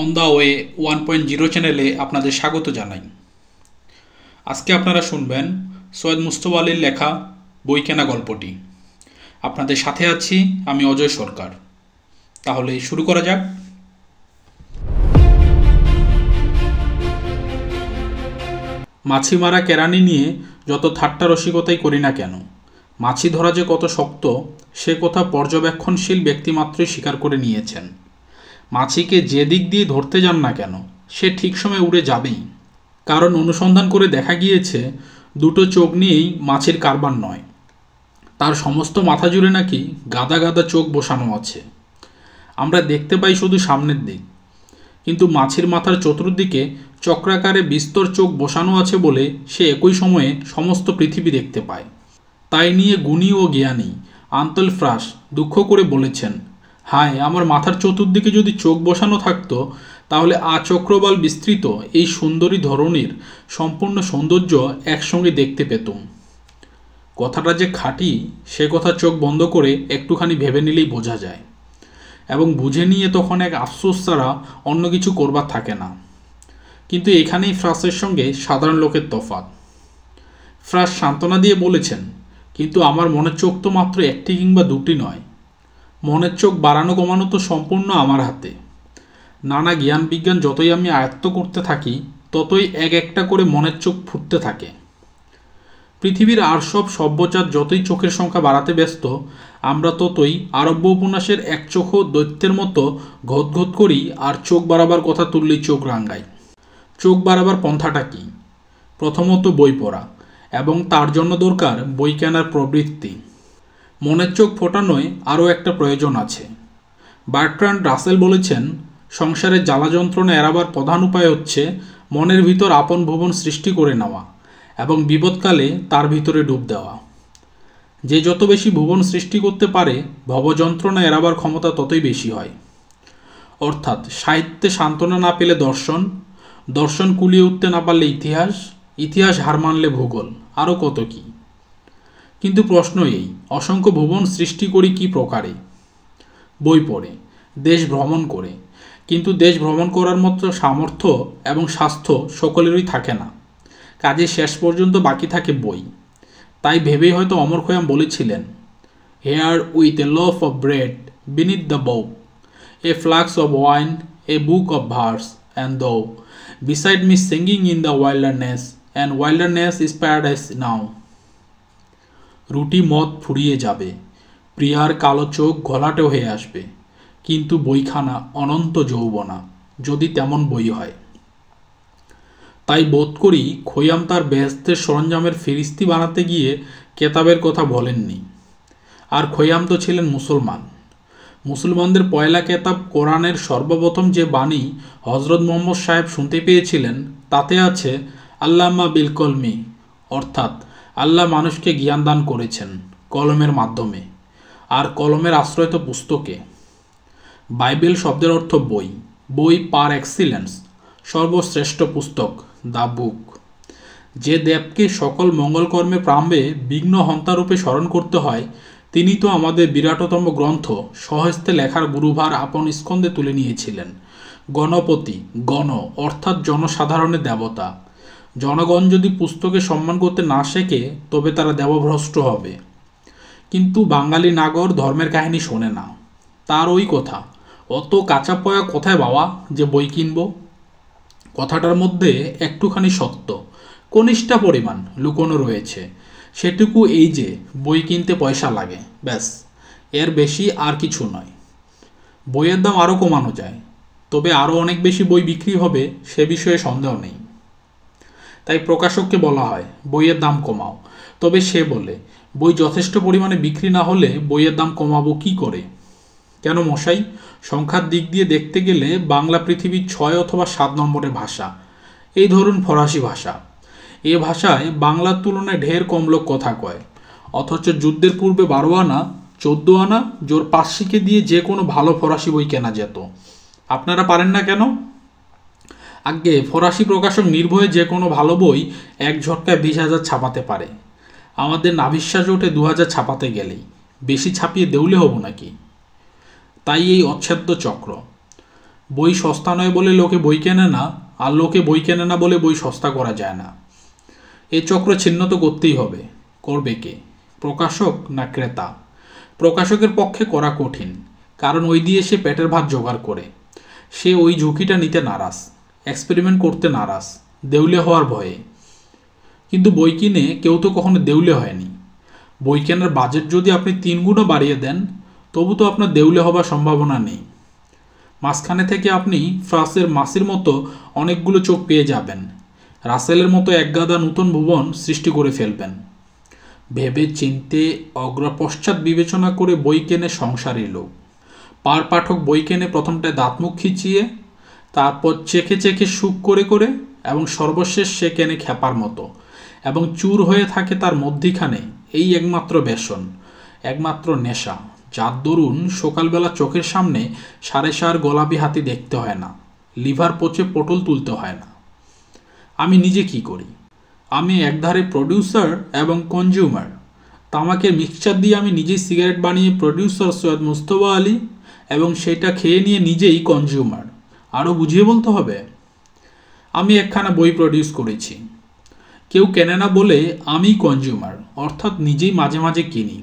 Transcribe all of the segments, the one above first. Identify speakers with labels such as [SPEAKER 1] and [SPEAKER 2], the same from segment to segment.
[SPEAKER 1] On the way 1.0 চ্যানেলে আপনাদের স্বাগত জানাই। আজকে আপনারা শুনবেন সৈয়দ মুজতবা আলীর লেখা বই কেনা গল্পটি। আপনাদের সাথে আছি আমি অজয় সরকার। তাহলে শুরু করা যাক। মাছি মারা কেরানি নিয়ে যত ঠাট্টা রসিকতাই করি না কেন, মাছি ধরা যে কত শক্ত সে কথা পর্যবেক্ষণশীল ব্যক্তিমাত্রই স্বীকার করে নিয়েছেন। মাছিকে যে দিক দিয়ে ধরতে যান না কেন সে ঠিক সময় উড়ে যাবেই, কারণ অনুসন্ধান করে দেখা গিয়েছে দুটো চোখ নিয়েই মাছির কারবার নয়, তার সমস্ত মাথা জুড়ে নাকি গাদা গাদা চোখ বসানো আছে। আমরা দেখতে পাই শুধু সামনের দিক, কিন্তু মাছির মাথার চতুর্দিকে চক্রাকারে বিস্তর চোখ বসানো আছে বলে সে একই সময়ে সমস্ত পৃথিবী দেখতে পায়। তাই নিয়ে গুণী ও জ্ঞানী আন্তল ফ্রাস দুঃখ করে বলেছেন, হায়, আমার মাথার চতুর্দিকে যদি চোখ বসানো থাকতো তাহলে আচক্রবাল বিস্তৃত এই সুন্দরী ধরনীর সম্পূর্ণ সৌন্দর্য একসঙ্গে দেখতে পেতুম। কথাটা যে খাঁটি সে কথা চোখ বন্ধ করে একটুখানি ভেবে নিলেই বোঝা যায়, এবং বুঝে নিয়ে তখন এক আফসোস ছাড়া অন্য কিছু করবার থাকে না। কিন্তু এখানেই ফ্রাসের সঙ্গে সাধারণ লোকের তফাৎ। ফ্রাস সান্ত্বনা দিয়ে বলেছেন, কিন্তু আমার মনের চোখ তো মাত্র একটি কিংবা দুটি নয়। মনের চোখ বাড়ানো কমানো তো সম্পূর্ণ আমার হাতে। নানা জ্ঞান বিজ্ঞান যতই আমি আয়ত্ত করতে থাকি ততই এক একটা করে মনের চোখ ফুটতে থাকে। পৃথিবীর আর সব সভ্যচার যতই চোখের সংখ্যা বাড়াতে ব্যস্ত, আমরা ততই আরব্য উপন্যাসের এক চোখ দৈত্যের মতো ঘোত করি, আর চোখ বাড়াবার কথা তুললেই চোখ রাঙ্গাই। চোখ বাড়াবার পন্থাটা কি? প্রথমত বই পড়া, এবং তার জন্য দরকার বই কেনার প্রবৃত্তি। মনের চোখ ফোটানোয় আরও একটা প্রয়োজন আছে। বার্ট্রান্ড রাসেল বলেছেন, সংসারের জ্বালা যন্ত্রণা এড়াবার প্রধান উপায় হচ্ছে মনের ভিতর আপন ভুবন সৃষ্টি করে নেওয়া এবং বিপদকালে তার ভিতরে ডুব দেওয়া। যে যত বেশি ভুবন সৃষ্টি করতে পারে ভবযন্ত্রণা এড়াবার ক্ষমতা ততই বেশি হয়। অর্থাৎ সাহিত্যে সান্ত্বনা না পেলে দর্শন, দর্শন কুলিয়ে উঠতে না পারলে ইতিহাস, ইতিহাস হার মানলে ভূগোল, আরও কত কি। কিন্তু প্রশ্ন এই, অসংখ্য ভুবন সৃষ্টি করি কি প্রকারে? বই পড়ে, দেশ ভ্রমণ করে। কিন্তু দেশ ভ্রমণ করার মতো সামর্থ্য এবং স্বাস্থ্য সকলেরই থাকে না, কাজে শেষ পর্যন্ত বাকি থাকে বই। তাই ভেবেই হয়তো অমর খৈয়াম বলেছিলেন, here with a loaf of bread beneath the bough, a flask of wine, a book of verse and thou, beside me singing in the wilderness, and wilderness is paradise now. রুটি মদ ফুরিয়ে যাবে, প্রিয়ার কালো চোখ ঘোলাটে হয়ে আসবে, কিন্তু বইখানা অনন্ত যৌবনা, যদি তেমন বই হয়। তাই বোধ করি খৈয়াম তার বেহেশতের সরঞ্জামের ফিরিস্তি বানাতে গিয়ে কেতাবের কথা বলেননি। আর খৈয়াম তো ছিলেন মুসলমান। মুসলমানদের পয়লা কেতাব কোরআনের সর্বপ্রথম যে বাণী হজরত মোহাম্মদ সাহেব শুনতে পেয়েছিলেন তাতে আছে আল্লামা বিল কলমি, অর্থাৎ আল্লাহ মানুষকে জ্ঞান দান করেছেন কলমের মাধ্যমে, আর কলমের আশ্রয় তো পুস্তকে। বাইবেল শব্দের অর্থ বই, বই পার এক্সিলেন্স, সর্বশ্রেষ্ঠ পুস্তক, দ্য বুক। যে দেবকে সকল মঙ্গলকর্মে প্রাম্বে বিঘ্ন হন্তারূপে স্মরণ করতে হয় তিনি তো আমাদের বিরাটতম গ্রন্থ স্বহস্তে লেখার গুরুভার আপন স্কন্ধে তুলে নিয়েছিলেন। গণপতি, গণ অর্থাৎ জনসাধারণের দেবতা। জনগণ যদি পুস্তকে সম্মান করতে না শেখে তবে তারা দেবভ্রষ্ট হবে। কিন্তু বাঙালি নাগর ধর্মের কাহিনী শোনে না। তার ওই কথা, অত কাঁচা পয়া কোথায় বাবা যে বই কিনব? কথাটার মধ্যে একটুখানি সত্য, কনিষ্ঠা পরিমাণ লুকোনো রয়েছে। সেটুকু এই যে বই কিনতে পয়সা লাগে, ব্যাস, এর বেশি আর কিছু নয়। বইয়ের দাম আরও কমানো যায়, তবে আরও অনেক বেশি বই বিক্রি হবে সে বিষয়ে সন্দেহ নেই। তাই প্রকাশককে বলা হয় বইয়ের দাম কমাও, তবে সে বলে বই যথেষ্ট পরিমাণে বিক্রি না হলে বইয়ের দাম কমাবো কি করে? কেন মশাই, সংখ্যার দিক দিয়ে দেখতে গেলে বাংলা পৃথিবীর 6 অথবা 7 নম্বরের ভাষা। এই ধরুন ফরাসি ভাষা, এ ভাষায় বাংলার তুলনায় ঢের কম লোক কথা কয়, অথচ যুদ্ধের পূর্বে 12 আনা 14 আনা জোর পার্সিকে দিয়ে যে কোনো ভালো ফরাসি বই কেনা যেত। আপনারা পারেন না কেন? আগে ফরাসি প্রকাশক নির্ভয়ে যে কোনো ভালো বই এক ঝটকায় 20,000 ছাপাতে পারে। আমাদের নাভিশ্বাস ওঠে 2000 ছাপাতে গেলেই, বেশি ছাপিয়ে দেউলে হব নাকি? তাই এই অচ্ছেদ্য চক্র। বই সস্তা নয় বলে লোকে বই কেনে না, আর লোকে বই কেনে না বলে বই সস্তা করা যায় না। এই চক্র ছিন্ন তো করতেই হবে। করবে কে? প্রকাশক না ক্রেতা? প্রকাশকের পক্ষে করা কঠিন, কারণ ওই দিয়ে সে পেটের ভাত জোগাড় করে। সে ওই ঝুঁকিটা নিতে নারাজ, এক্সপেরিমেন্ট করতে নারাজ, দেউলে হওয়ার ভয়ে। কিন্তু বই কিনে কেউ তো কখনো দেউলে হয়নি। বই কেনার বাজেট যদি আপনি 3 গুণও বাড়িয়ে দেন, তবু তো আপনার দেউলে হবার সম্ভাবনা নেই। মাঝখানে থেকে আপনি ফ্রান্সের মাসির মতো অনেকগুলো চোখ পেয়ে যাবেন, রাসেলের মতো একগাদা নতুন ভুবন সৃষ্টি করে ফেলবেন। ভেবে চিনতে অগ্রপশ্চাৎ বিবেচনা করে বই কেনে সংসারী লোক। পার পাঠক বই কেনে প্রথমটায় দাঁতমুখ খিচিয়ে, তারপর চেখে চেখে সুখ করে করে, এবং সর্বশেষ সে কেনে খ্যাপার মতো, এবং চুর হয়ে থাকে তার মধ্যিখানে এই একমাত্র ব্যসন, একমাত্র নেশা, যার দরুন সকালবেলা চোখের সামনে 4.5 গোলাপি হাতি দেখতে হয় না, লিভার পচে পটল তুলতে হয় না। আমি নিজে কি করি? আমি একধারে প্রডিউসার এবং কনজিউমার। তামাকের মিক্সচার দিয়ে আমি নিজেই সিগারেট বানিয়ে প্রডিউসার সৈয়দ মুস্তফা আলী, এবং সেটা খেয়ে নিয়ে নিজেই কনজিউমার। আরও বুঝিয়ে বলতে হবে? আমি একখানা বই প্রডিউস করেছি, কেউ কেনে না বলে আমি কনজিউমার, অর্থাৎ নিজেই মাঝে মাঝে কিনি।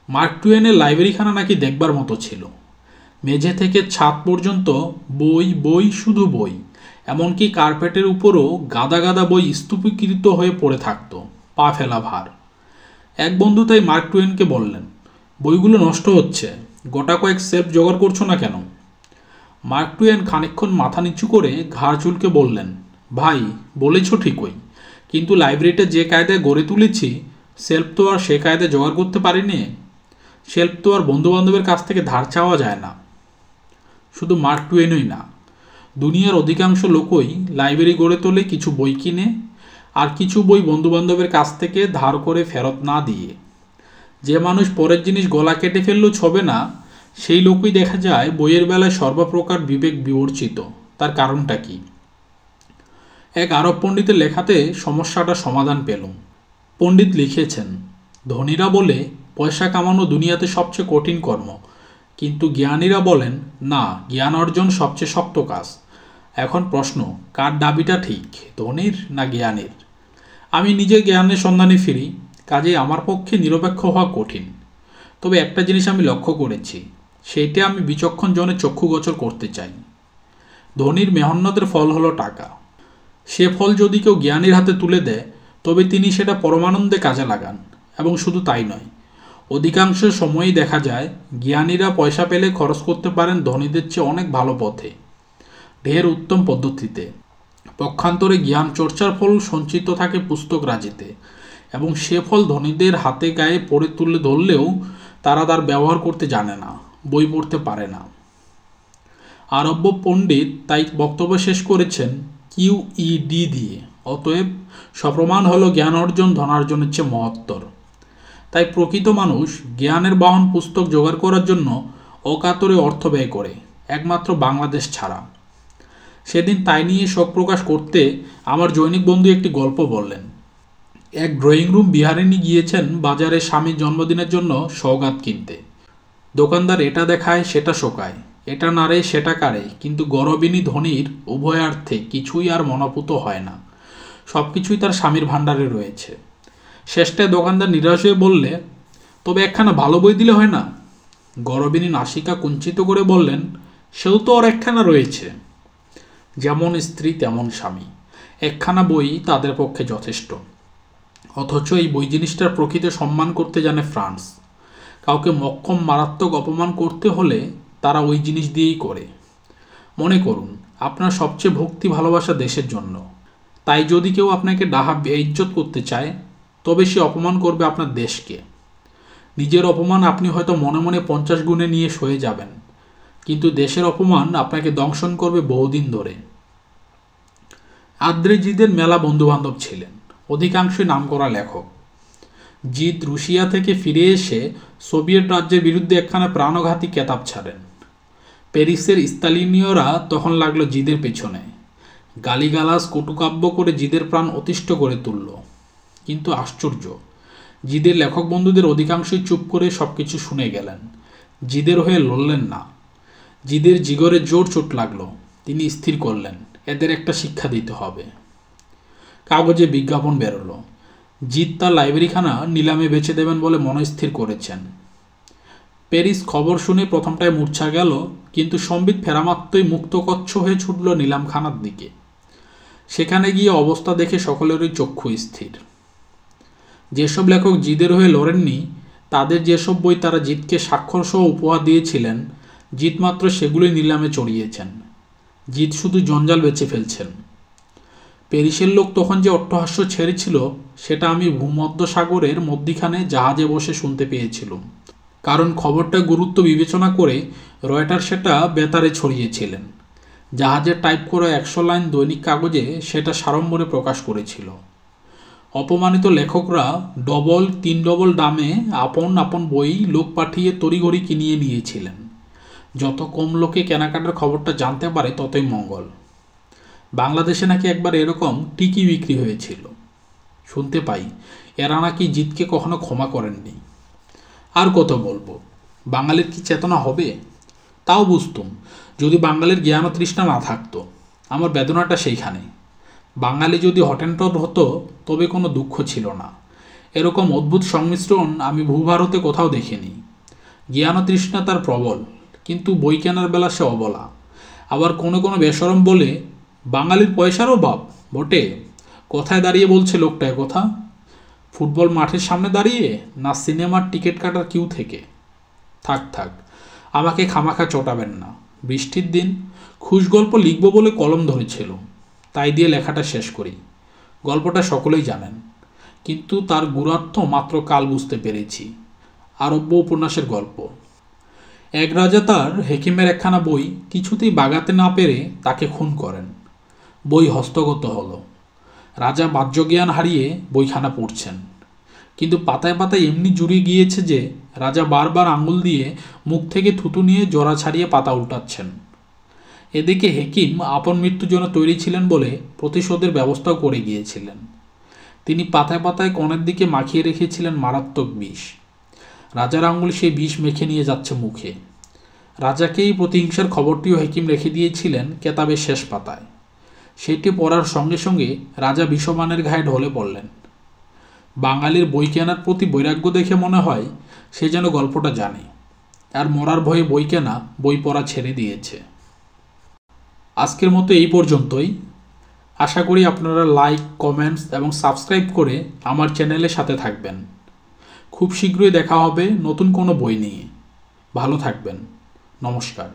[SPEAKER 1] মার্ক টুয়েনের লাইব্রেরিখানা নাকি দেখবার মতো ছিল। মেঝে থেকে ছাদ পর্যন্ত বই, বই, শুধু বই। এমনকি কার্পেটের উপরও গাদা গাদা বই স্তূপীকৃত হয়ে পড়ে থাকত, পা ফেলা ভার। এক বন্ধু তাই মার্ক টুয়েনকে বললেন, বইগুলো নষ্ট হচ্ছে, গোটা কয়েক সেলফ জোগাড় করছো না কেন? মার্ক টুয়েন খানিকক্ষণ মাথা নিচু করে ঘাড় চুলকে বললেন, ভাই, বলেছ ঠিকই, কিন্তু লাইব্রেরিটা যে কায়দায় গড়ে তুলেছি, সেলফ তো আর সে কায়দায় জোগাড় করতে পারিনি। সেলফ তো আর বন্ধুবান্ধবের কাছ থেকে ধার চাওয়া যায় না। শুধু মার্ক টুয়েনই না, দুনিয়ার অধিকাংশ লোকই লাইব্রেরি গড়ে তোলে কিছু বই কিনে, আর কিছু বই বন্ধুবান্ধবের কাছ থেকে ধার করে ফেরত না দিয়ে। যে মানুষ পরের জিনিস গলা কেটে ফেললেও ছবে না, সেই লোকই দেখা যায় বইয়ের বেলায় সর্বপ্রকার বিবেক বিবর্জিত। তার কারণটা কি? এক আরব পণ্ডিতের লেখাতে সমস্যাটা সমাধান পেলুম। পণ্ডিত লিখেছেন, ধনীরা বলে পয়সা কামানো দুনিয়াতে সবচেয়ে কঠিন কর্ম, কিন্তু জ্ঞানীরা বলেন না, জ্ঞান অর্জন সবচেয়ে শক্ত কাজ। এখন প্রশ্ন, কার দাবিটা ঠিক, ধনীর না জ্ঞানীর? আমি নিজে জ্ঞানের সন্ধানে ফিরি, কাজেই আমার পক্ষে নিরপেক্ষ হওয়া কঠিন। তবে একটা জিনিস আমি লক্ষ্য করেছি, সেইটা আমি বিচক্ষণ জনে চক্ষুগোচর করতে চাই। ধনীর মেহন্নতের ফল হলো টাকা। সে ফল যদি কেউ জ্ঞানীর হাতে তুলে দেয়, তবে তিনি সেটা পরমানন্দে কাজে লাগান। এবং শুধু তাই নয়, অধিকাংশ সময়ই দেখা যায় জ্ঞানীরা পয়সা পেলে খরচ করতে পারেন ধনীদের চেয়ে অনেক ভালো পথে, ঢের উত্তম পদ্ধতিতে। পক্ষান্তরে জ্ঞান চর্চার ফল সঞ্চিত থাকে পুস্তক রাজিতে, এবং সে ফল ধনীদের হাতে গায়ে পড়ে তুলে ধরলেও তারা তার ব্যবহার করতে জানে না, বই পড়তে পারে না। আরব্য পণ্ডিত তাই বক্তব্য শেষ করেছেন QED দিয়ে, অতএব সপ্রমাণ হলো জ্ঞান অর্জন ধনার্জনের চেয়ে মহত্তর। তাই প্রকৃত মানুষ জ্ঞানের বাহন পুস্তক জোগাড় করার জন্য অকাতরে অর্থ ব্যয় করে, একমাত্র বাংলাদেশ ছাড়া। সেদিন তাই নিয়ে শোক প্রকাশ করতে আমার জৈনিক বন্ধু একটি গল্প বললেন। এক ড্রয়িং রুম বিহারিণী গিয়েছেন বাজারে স্বামীর জন্মদিনের জন্য সওগাত কিনতে। দোকানদার এটা দেখায় সেটা শোকায়, এটা নাড়ে সেটা কাড়ে, কিন্তু গরবিনী ধনীর উভয়ার্থে কিছুই আর মনোপুত হয় না। সব কিছুই তার স্বামীর ভাণ্ডারে রয়েছে। শেষটায় দোকানদার নিরাশ হয়ে বললে, তবে একখানা ভালো বই দিলে হয় না? গরবিনী নাসিকা কুঞ্চিত করে বললেন, সেও তো ওর একখানা রয়েছে। যেমন স্ত্রী তেমন স্বামী, একখানা বই তাদের পক্ষে যথেষ্ট। অথচ এই বই জিনিসটার প্রকৃত সম্মান করতে জানে ফ্রান্স। কাউকে মক্কম মারাত্মক অপমান করতে হলে তারা ওই জিনিস দিয়েই করে। মনে করুন, আপনার সবচেয়ে ভক্তি ভালোবাসা দেশের জন্য। তাই যদি কেউ আপনাকে ডাহা বেইজ্জত করতে চায়, তবে সে অপমান করবে আপনার দেশকে। নিজের অপমান আপনি হয়তো মনে মনে 50 গুণে নিয়ে সয়ে যাবেন, কিন্তু দেশের অপমান আপনাকে দংশন করবে বহুদিন ধরে। আদ্রে জিদের মেলা বন্ধুবান্ধব ছিলেন, অধিকাংশই নামকরা লেখক। জিদ রুশিয়া থেকে ফিরে এসে সোভিয়েত রাজ্যের বিরুদ্ধে একখানা প্রাণঘাতী কেতাব ছাড়েন। প্যারিসের স্তালিনীয়রা তখন লাগলো জিদের পেছনে, গালিগালাজ কটুকাব্য করে জিদের প্রাণ অতিষ্ঠ করে তুলল। কিন্তু আশ্চর্য, জিদের লেখক বন্ধুদের অধিকাংশই চুপ করে সব কিছু শুনে গেলেন, জিদের হয়ে লড়লেন না। জিদের জিগরে জোর চোট লাগলো। তিনি স্থির করলেন এদের একটা শিক্ষা দিতে হবে। কাগজে বিজ্ঞাপন বেরোলো, জিদ তার লাইব্রেরিখানা নিলামে বেচে দেবেন বলে মনস্থির করেছেন। প্যারিস খবর শুনে প্রথমটায় মূর্ছা গেল, কিন্তু সম্বিত ফেরামাত্রই মুক্তকচ্ছ হয়ে ছুটল নিলামখানার দিকে। সেখানে গিয়ে অবস্থা দেখে সকলেরই চক্ষু স্থির। যেসব লেখক জিদের হয়ে লড়েননি, তাদের যেসব বই তারা জিদকে স্বাক্ষরসহ উপহার দিয়েছিলেন, জিদ মাত্র সেগুলোই নিলামে চড়িয়েছেন। জিদ শুধু জঞ্জাল বেচে ফেলছেন। প্যারিসের লোক তখন যে অট্টহাস্য ছেড়েছিল, সেটা আমি ভূমধ্য সাগরের মধ্যিখানে জাহাজে বসে শুনতে পেয়েছিলাম। কারণ খবরটা গুরুত্ব বিবেচনা করে রয়টার সেটা বেতারে ছড়িয়েছিলেন। জাহাজের টাইপ করা 100 লাইন দৈনিক কাগজে সেটা সাড়ম্বরে প্রকাশ করেছিল। অপমানিত লেখকরা ডবল 3 ডবল দামে আপন আপন বই লোক পাঠিয়ে তড়িঘড়ি কিনিয়ে নিয়েছিলেন। যত কম লোকে কেনাকাটার খবরটা জানতে পারে ততই মঙ্গল। বাংলাদেশে নাকি একবার এরকম টিকি বিক্রি হয়েছিল। শুনতে পাই এরা নাকি জিদকে কখনো ক্ষমা করেননি। আর কত বলবো, বাঙালির কি চেতনা হবে? তাও বুঝতুম যদি বাঙালির জ্ঞান ও তৃষ্ণা না থাকতো। আমার বেদনাটা সেইখানে। বাঙালি যদি হটেনটট হতো তবে কোনো দুঃখ ছিল না। এরকম অদ্ভুত সংমিশ্রণ আমি ভূভারতে কোথাও দেখিনি। জ্ঞান ও তৃষ্ণা তার প্রবল, কিন্তু বই কেনার বেলা সে অবলা। আবার কোনো কোনো বেশরম বলে বাঙালির পয়সার অভাব বটে। কোথায় দাঁড়িয়ে বলছে লোকটা কথা? ফুটবল মাঠের সামনে দাঁড়িয়ে, না সিনেমার টিকিট কাটার কিউ থেকে? থাক থাক, আমাকে খামাখা চটাবেন না। বৃষ্টির দিন খুশ গল্প লিখব বলে কলম ধরেছিল, তাই দিয়ে লেখাটা শেষ করি। গল্পটা সকলেই জানেন, কিন্তু তার গূঢ়ার্থ মাত্র কাল বুঝতে পেরেছি। আরব্য উপন্যাসের গল্প। এক রাজা তার হেকিমের একখানা বই কিছুতেই বাগাতে না পেরে তাকে খুন করেন। বই হস্তগত হলো। রাজা বাহ্যজ্ঞান হারিয়ে বইখানা পড়ছেন, কিন্তু পাতায় পাতায় এমনি জুড়ে গিয়েছে যে রাজা বারবার আঙুল দিয়ে মুখ থেকে থুতু নিয়ে জোড়া ছাড়িয়ে পাতা উল্টাচ্ছেন। এদিকে হেকিম আপন মৃত্যুর জন্য তৈরি ছিলেন বলে প্রতিশোধের ব্যবস্থাও করে গিয়েছিলেন। তিনি পাতায় পাতায় কনের দিকে মাখিয়ে রেখেছিলেন মারাত্মক বিষ। রাজার আঙুল সেই বিষ মেখে নিয়ে যাচ্ছে মুখে। রাজাকে এই প্রতিহিংসার খবরটিও হেকিম রেখে দিয়েছিলেন কেতাবের শেষ পাতায়। সেটি পড়ার সঙ্গে সঙ্গে রাজা বিষবাণের ঘায়ে ঢলে পড়লেন। বাঙালির বই কেনার প্রতি বৈরাগ্য দেখে মনে হয় সে যেন গল্পটা জানে, আর মরার ভয়ে বই কেনা বই পড়া ছেড়ে দিয়েছে। আজকের মতো এই পর্যন্তই। আশা করি আপনারা লাইক, কমেন্টস এবং সাবস্ক্রাইব করে আমার চ্যানেলের সাথে থাকবেন। খুব শীঘ্রই দেখা হবে নতুন কোনো বই নিয়ে। ভালো থাকবেন। নমস্কার।